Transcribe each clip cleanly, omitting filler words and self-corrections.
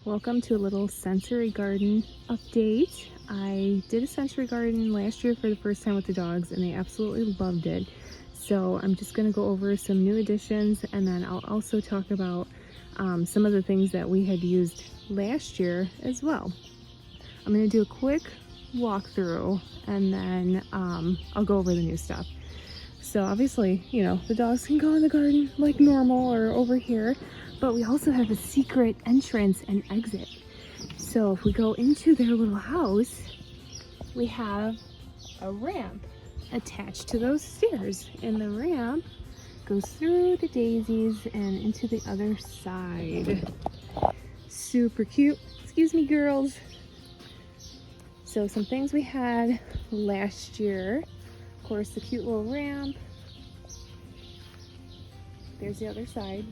Welcome to a little sensory garden update. I did a sensory garden last year for the first time with the dogs and they absolutely loved it. So I'm just going to go over some new additions, and then I'll also talk about some of the things that we had used last year as well. I'm going to do a quick walkthrough and then I'll go over the new stuff. So obviously, you know, the dogs can go in the garden like normal or over here, but we also have a secret entrance and exit. So if we go into their little house, we have a ramp attached to those stairs, and the ramp goes through the daisies and into the other side. Super cute. Excuse me, girls. So some things we had last year. Of course, the cute little ramp. There's the other side.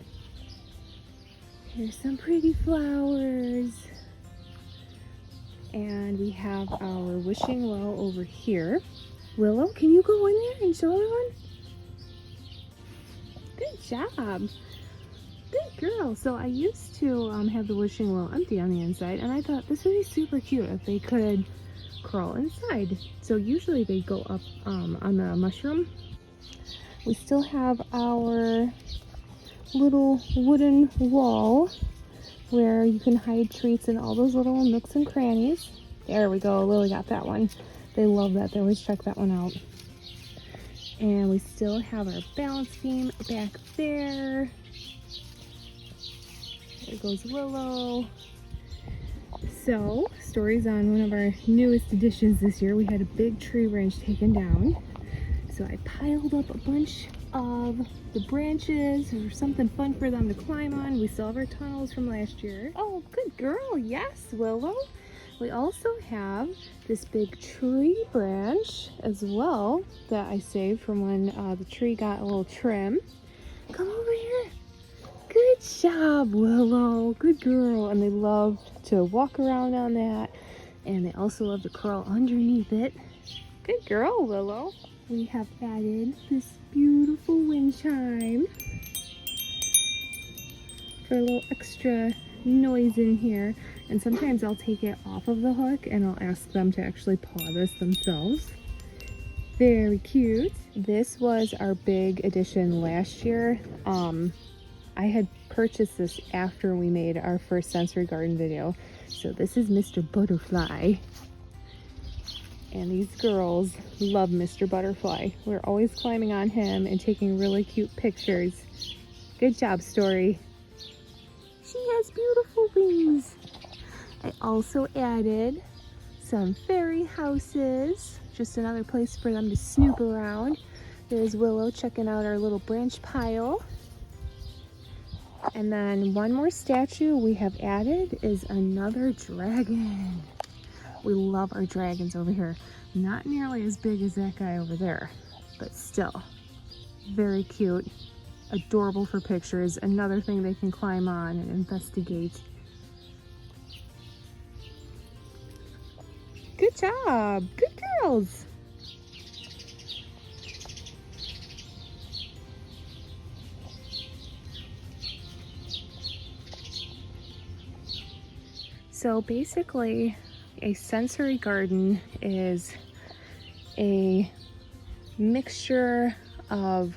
Here's some pretty flowers. And we have our wishing well over here. Willow, can you go in there and show everyone? Good job. Good girl. So I used to have the wishing well empty on the inside, and I thought this would be super cute if they could crawl inside. So usually they go up on the mushroom. We still have our little wooden wall where you can hide treats in all those little nooks and crannies. There we go. Lily got that one. They love that. They always check that one out. And we still have our balance beam back there. There goes Willow. So, stories on one of our newest additions this year. We had a big tree branch taken down. So I piled up a bunch of the branches or something fun for them to climb on. We still have our tunnels from last year. Oh, good girl. Yes, Willow. We also have this big tree branch as well that I saved from when the tree got a little trim. Come over here. Good job, Willow. Good girl. And they love to walk around on that. And they also love to crawl underneath it. Good girl, Willow. We have added this beautiful wind chime for a little extra noise in here. And sometimes I'll take it off of the hook and I'll ask them to actually paw this themselves. Very cute. This was our big addition last year. I had purchased this after we made our first sensory garden video. So this is Mr. Butterfly. And these girls love Mr. Butterfly. We're always climbing on him and taking really cute pictures. Good job, Story. She has beautiful wings. I also added some fairy houses. Just another place for them to snoop around. There's Willow checking out our little branch pile. And then one more statue we have added is another dragon. We love our dragons over here. Not nearly as big as that guy over there, but still very cute, adorable for pictures. Another thing they can climb on and investigate. Good job, good girls. So basically, a sensory garden is a mixture of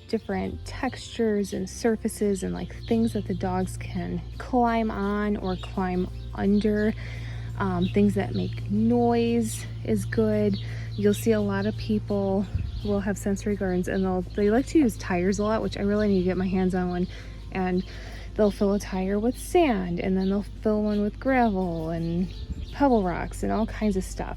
different textures and surfaces and like things that the dogs can climb on or climb under. Things that make noise is good. You'll see a lot of people will have sensory gardens and they like to use tires a lot, which I really need to get my hands on one. And they'll fill a tire with sand, and then they'll fill one with gravel and pebble rocks and all kinds of stuff.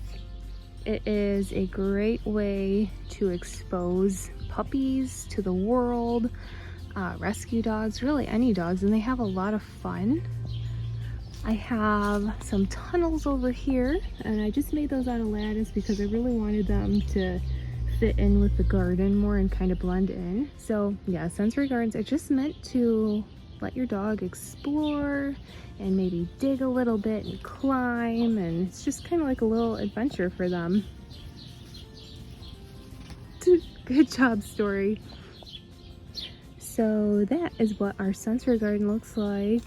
It is a great way to expose puppies to the world, rescue dogs, really any dogs, and they have a lot of fun. I have some tunnels over here, and I just made those out of lattice because I really wanted them to fit in with the garden more and kind of blend in. So yeah, sensory gardens are just meant to let your dog explore and maybe dig a little bit and climb, and it's just kind of like a little adventure for them. Good job, Story. So that is what our sensory garden looks like.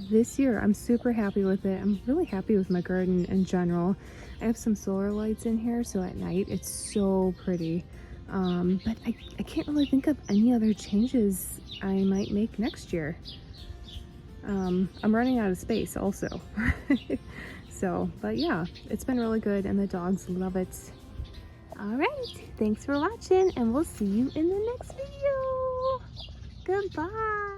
this year I'm super happy with it. I'm really happy with my garden in general. I have some solar lights in here, so at night it's so pretty. But I can't really think of any other changes I might make next year. I'm running out of space also. So, but yeah, it's been really good and the dogs love it. All right, thanks for watching and we'll see you in the next video. Goodbye.